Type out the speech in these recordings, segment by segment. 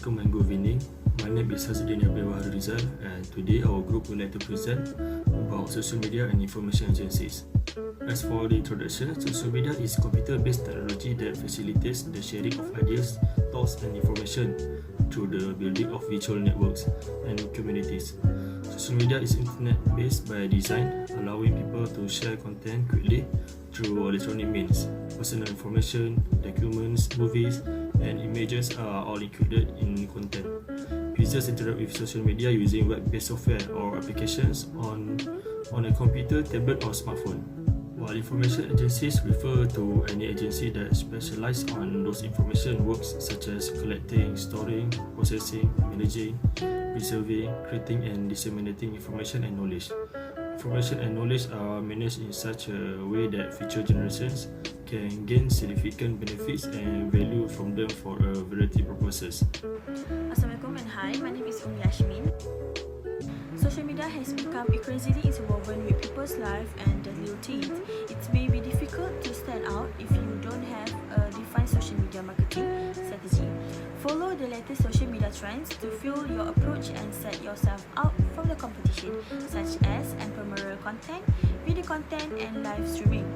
Assalamualaikum and good evening. My name is Hazeq Rizal, and today our group would like to present about social media and information agencies. As for the introduction, social media is computer-based technology that facilitates the sharing of ideas, thoughts and information through the building of virtual networks and communities. Social media is internet-based by design, allowing people to share content quickly through electronic means. Personal information, documents, movies and images are all included in content. Users interact with social media using web-based software or applications on a computer, tablet or smartphone. While information agencies refer to any agency that specializes on those information works such as collecting, storing, processing, managing, preserving, creating and disseminating information and knowledge. Information and knowledge are managed in such a way that future generations can gain significant benefits and value from them for a variety of purposes. Assalamualaikum and hi, my name is Yashmin. Social media has become increasingly interwoven with people's life and daily routines. It may be difficult to stand out if you don't have a defined social media marketing strategy. Follow the latest social media trends to fuel your approach and set yourself out from the competition, such as ephemeral content, video content, and live streaming.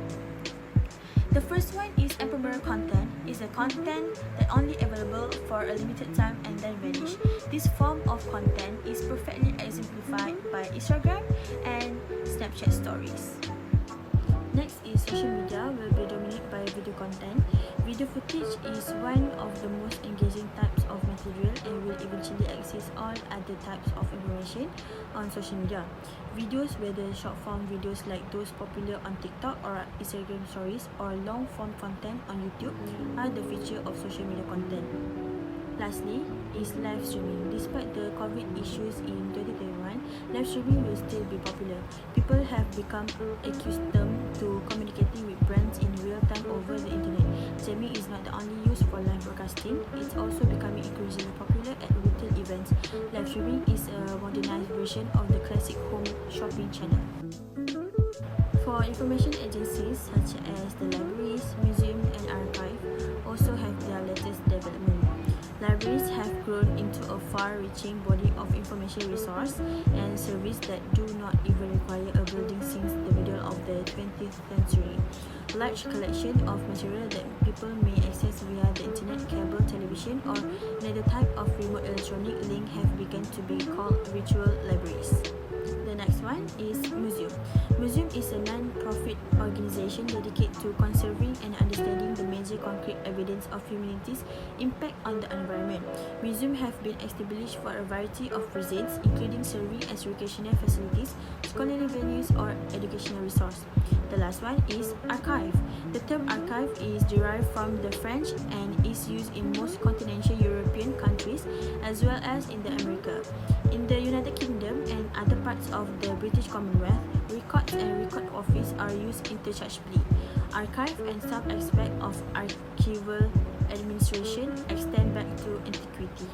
The first one is ephemeral content. It's a content that only available for a limited time and then vanish. This form of content is perfectly exemplified by Instagram and Snapchat stories. Next is social media will be dominated by video content. Video footage is one of the most engaging types of material and will eventually access all other types of information on social media. Videos, whether short form videos like those popular on TikTok or Instagram stories or long form content on YouTube are the feature of social media content. Lastly is live streaming. Despite the COVID issues in 2021, live streaming will still be popular. People have become accustomed to communicating with brands in real time over the internet. Streaming is not the only use for live broadcasting, it's also becoming increasingly popular at retail events. Live streaming is a modernized version of the classic home shopping channel. For information agencies such as the libraries, museums and archive also have their latest development. Libraries have grown into a far-reaching body of information resource and service that do not even require a building since the middle of the 20th century. Large collection of material that people may access via the internet, cable television or another type of remote electronic link have begun to be called virtual libraries. The next one is museum. Museum is a non-profit organization dedicated to conserving and understanding the major concrete evidence of humanity's impact on the environment. Museums have been established for a variety of reasons, including serving as recreational facilities, scholarly venues, or educational resource. The last one is archive. The term archive is derived from the French and is used in most continental European countries as well as in the America. In the United Kingdom and other parts of the British Commonwealth, records and record office are used interchangeably. Archive and some aspect of archival administration extend back to antiquity.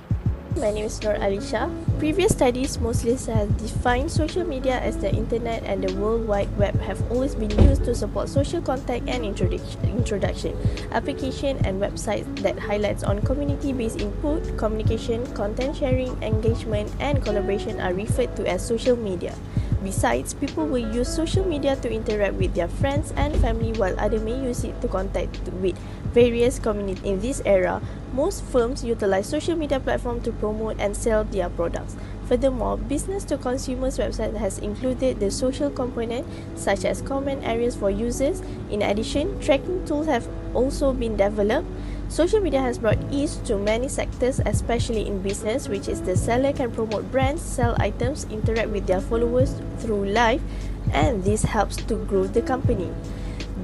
My name is Nur Alisha. Previous studies mostly have defined social media as the internet and the World Wide Web have always been used to support social contact and introduction, application and websites that highlights on community-based input, communication, content sharing, engagement and collaboration are referred to as social media. Besides, people will use social media to interact with their friends and family while others may use it to contact with various communities. In this era, most firms utilize social media platforms to promote and sell their products. Furthermore, business-to-consumers website has included the social component such as comment areas for users. In addition, tracking tools have also been developed. Social media has brought ease to many sectors, especially in business, which is the seller can promote brands, sell items, interact with their followers through live, and this helps to grow the company.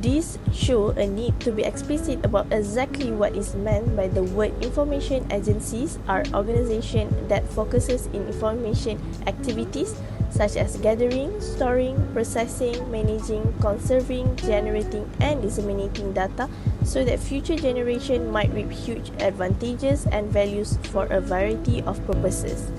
This show a need to be explicit about exactly what is meant by the word information agencies are organization that focuses in information activities such as gathering, storing, processing, managing, conserving, generating and disseminating data so that future generation might reap huge advantages and values for a variety of purposes.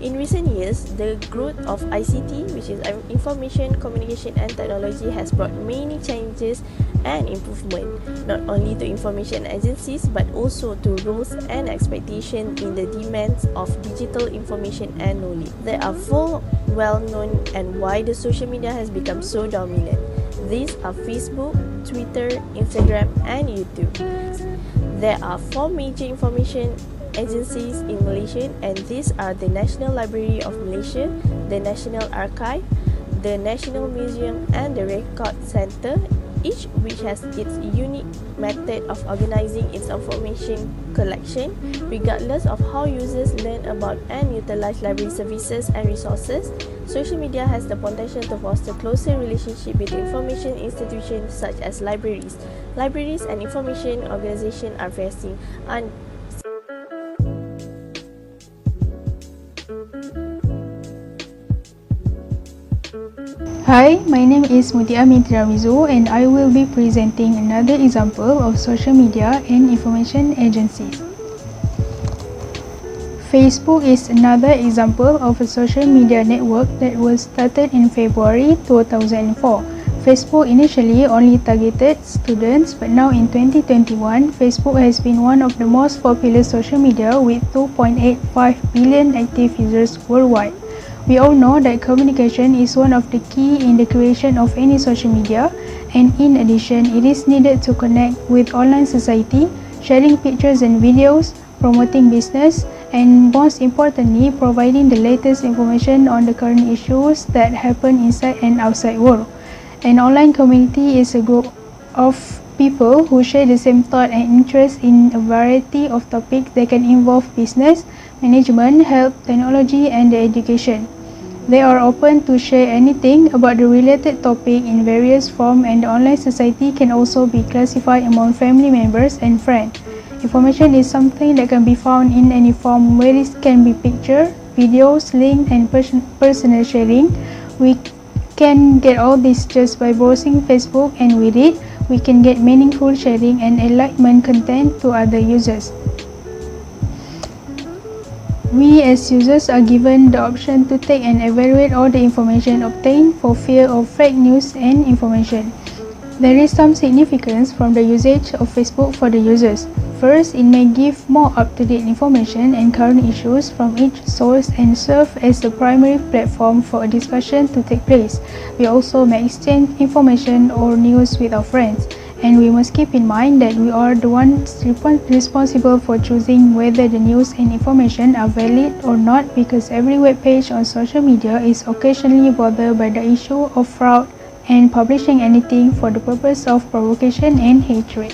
In recent years, the growth of ICT, which is Information, Communication and Technology, has brought many changes and improvement, not only to information agencies but also to rules and expectations in the demands of digital information and knowledge. There are four well-known and why the social media has become so dominant. These are Facebook, Twitter, Instagram, and YouTube. There are four major information agencies in Malaysia, and these are the National Library of Malaysia, the National Archive, the National Museum, and the Record Centre, each which has its unique method of organizing its information collection, regardless of how users learn about and utilize library services and resources. Social media has the potential to foster closer relationship with information institutions such as libraries. Libraries and information organizations are facing Hi, my name is Muti'ah Ramizu and I will be presenting another example of social media and information agencies. Facebook is another example of a social media network that was started in February 2004. Facebook initially only targeted students, but now in 2021, Facebook has been one of the most popular social media with 2.85 billion active users worldwide. We all know that communication is one of the key in the creation of any social media, and in addition, it is needed to connect with online society, sharing pictures and videos, promoting business, and most importantly, providing the latest information on the current issues that happen inside and outside world. An online community is a group of people who share the same thought and interest in a variety of topics that can involve business, management, health, technology, and education. They are open to share anything about the related topic in various forms, and the online society can also be classified among family members and friends. Information is something that can be found in any form, where it can be picture, videos, link, and personal sharing. We can get all this just by browsing Facebook, and with it, we can get meaningful sharing and enlightenment content to other users. We as users are given the option to take and evaluate all the information obtained for fear of fake news and information. There is some significance from the usage of Facebook for the users. First, it may give more up-to-date information and current issues from each source and serve as the primary platform for a discussion to take place. We also may exchange information or news with our friends. And we must keep in mind that we are the ones responsible for choosing whether the news and information are valid or not, because every web page on social media is occasionally bothered by the issue of fraud and publishing anything for the purpose of provocation and hatred.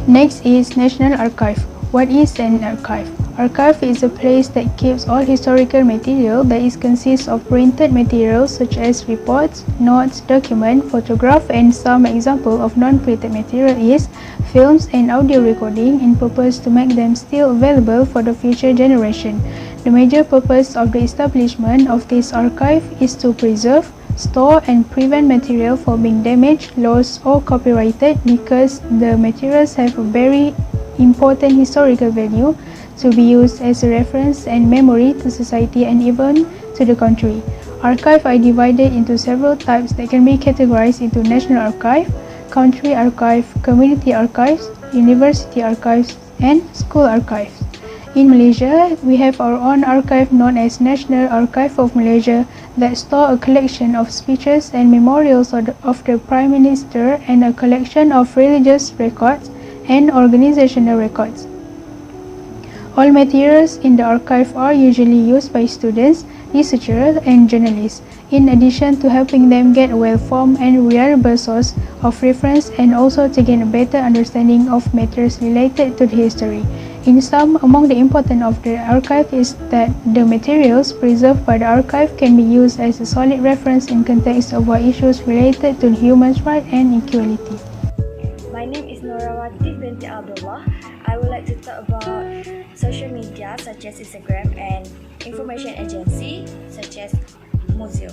Next is National Archive. What is an archive? Archive is a place that keeps all historical material that consists of printed materials such as reports, notes, documents, photographs, and some example of non-printed material is films and audio recording, in purpose to make them still available for the future generation. The major purpose of the establishment of this archive is to preserve, store, and prevent material from being damaged, lost, or copyrighted, because the materials have a very important historical value to be used as a reference and memory to society and even to the country. Archives are divided into several types that can be categorized into National Archive, Country Archive, Community Archives, University Archives, and School Archives. In Malaysia, we have our own archive known as National Archive of Malaysia that store a collection of speeches and memorials of the Prime Minister, and a collection of religious records and organizational records. All materials in the archive are usually used by students, researchers, and journalists, in addition to helping them get a well-formed and reliable source of reference, and also to gain a better understanding of matters related to the history. In sum, among the important of the archive is that the materials preserved by the archive can be used as a solid reference in context of what issues related to human rights and equality. My name is Norawatif Binti Abdullah. I would like to talk about social media such as Instagram and information agency such as museum.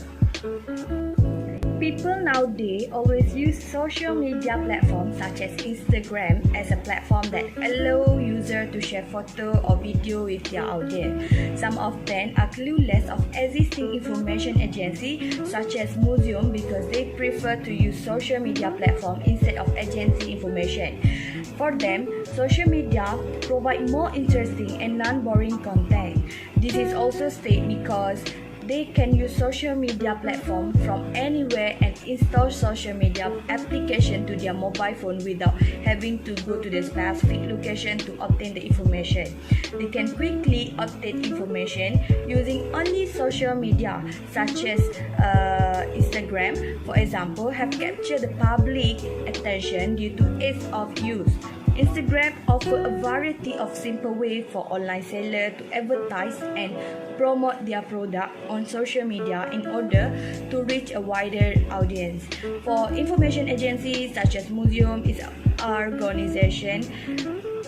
People nowadays always use social media platforms such as Instagram as a platform that allow users to share photo or video with their audience. Some of them are clueless of existing information agency such as museum because they prefer to use social media platform instead of agency information. For them, social media provide more interesting and non-boring content. This is also stated because they can use social media platform from anywhere and install social media application to their mobile phone without having to go to the specific location to obtain the information. They can quickly obtain information using only social media such as Instagram, for example, have captured the public attention due to ease of use. Instagram offers a variety of simple ways for online sellers to advertise and promote their product on social media in order to reach a wider audience. For information agencies such as museum is an organization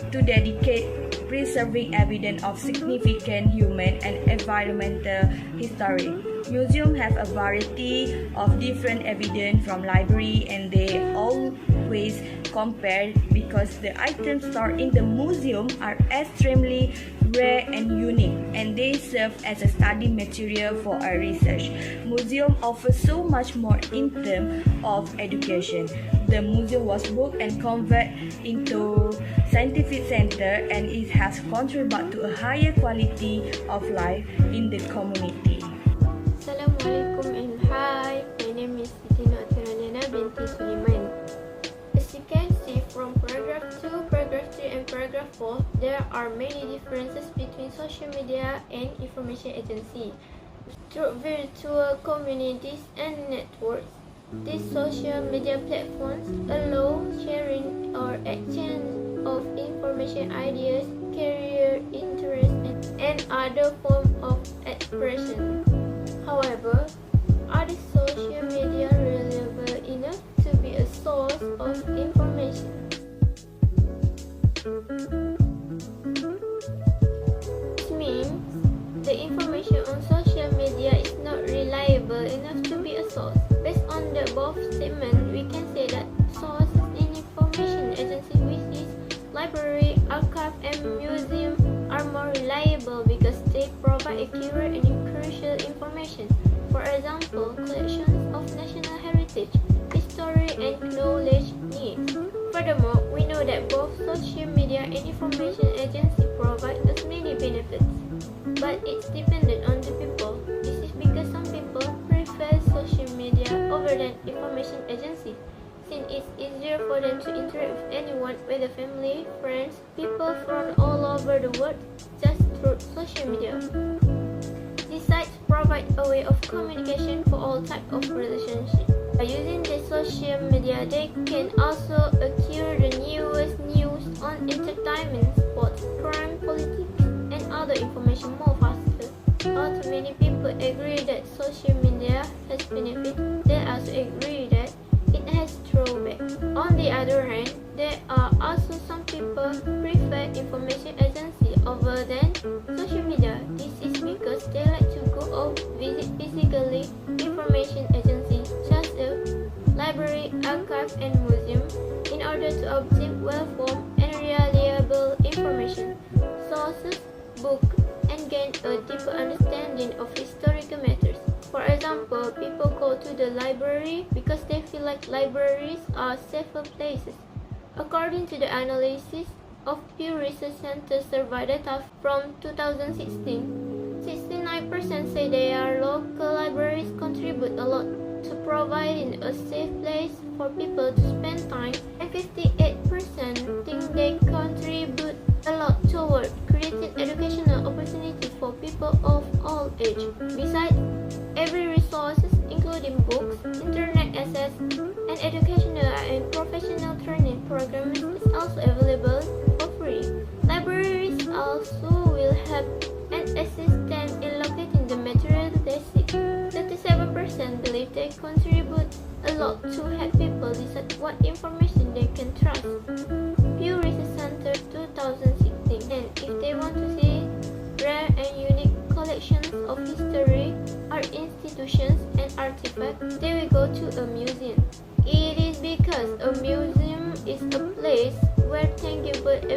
to dedicate preserving evidence of significant human and environmental history. Museums have a variety of different evidence from library and they always compare because the items stored in the museum are extremely rare and unique and they serve as a study material for our research. Museum offers so much more in terms of education. The museum was built and converted into scientific center and it has contributed to a higher quality of life in the community. Assalamualaikum and hi, my name is Siti Lyiana Binti Suliman. As you can see from paragraph 2, paragraph 3 and paragraph 4, there are many differences between social media and information agency. Through virtual communities and networks, these social media platforms allow sharing or exchange of information, ideas, career interests, and other forms of expression. However, are these social media reliable enough to be a source of information? This means the information on social media is not reliable enough to be a source. Based on the above statement, we can say that sources in information agency which is library, archive and museum are more reliable because they provide accurate and crucial information. For example, collections of national heritage, history and knowledge needs. Furthermore, we know that both social media and information agency provide us many benefits, but it's dependent on the people. This is because some people prefer social media over than information agency, since it's easier for them to interact with anyone, whether family, friends, people from all over the world, just through social media. These sites provide a way of communication for all types of relationships. By using the social media, they can also acquire the newest news on entertainment, sports, crime, politics, and other information more faster. Although many people agree that social media has benefits, they also agree that it has drawbacks. On the other hand, there are also some people prefer information agency over than social media. This is because they like to go or visit physically information agency such as library, archive and museum in order to obtain well-formed and reliable information, sources, books, and gain a deeper understanding of historical matters. For example, people go to the library because they feel like libraries are safer places. According to the analysis of Pew Research Center survey data from 2016, 69% say their local libraries contribute a lot to providing a safe place for people to spend time, and 58% think they contribute a lot toward creating educational opportunities for people of all ages. Besides, every resources, including books, internet access, and educational and professional training programs is also available for free. Libraries also will help and assist them in locating the material they seek. 37% believe they contribute a lot to help people decide what information they can trust. Pew Research Center 2016. And if they want to see rare and unique collections of history, art institutions, and artifacts, they will go to a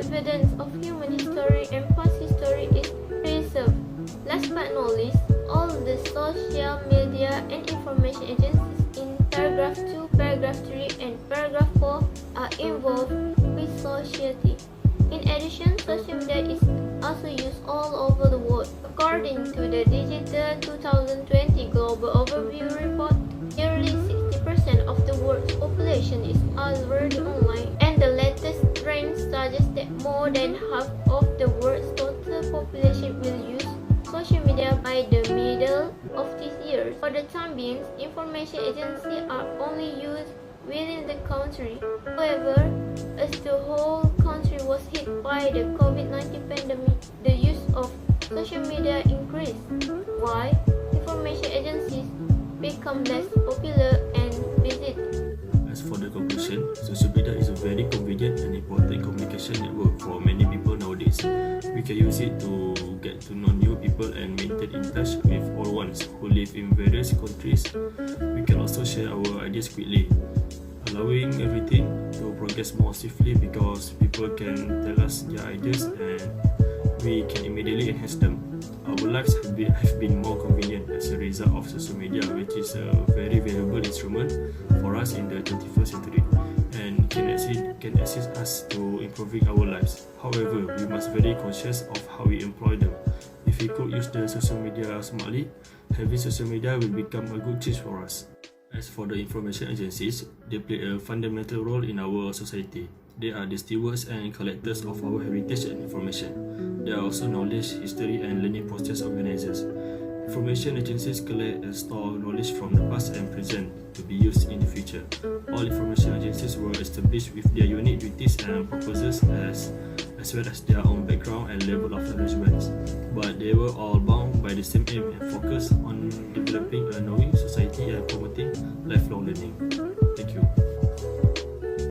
evidence of human history and past history is preserved. Last but not least, all the social media and information agencies in paragraph 2, paragraph 3 and paragraph 4 are involved with society. In addition, social media is also used all over the world. According to the Digital 2020 Global Overview Report, nearly 60% of the world's population is already online, and the latest trend suggests that more than half of the world's total population will use social media by the middle of this year. For the time being, information agencies are only used within the country. However, as the whole country was hit by the COVID-19 pandemic, the use of social media increased. Why? Information agencies become less popular and visited. As for the conclusion, social media is a very convenient and important communication network for many people nowadays. We can use it to get to know new people and maintain in touch with all ones who live in various countries. We can also share our ideas quickly, allowing everything to progress more swiftly because people can tell us their ideas and we can immediately enhance them. Our lives have been more convenient as a result of social media, which is a very valuable instrument for us in the 21st century and can assist us to improving our lives. However, we must be very conscious of how we employ them. If we could use the social media smartly, having social media will become a good choice for us. As for the information agencies, they play a fundamental role in our society. They are the stewards and collectors of our heritage and information. They are also knowledge, history and learning process organizers. Information agencies collect and store knowledge from the past and present to be used in the future. All information agencies were established with their unique duties and purposes as well as their own background and level of arrangements. But they were all bound by the same aim and focus on developing a knowing society and promoting lifelong learning. Thank you.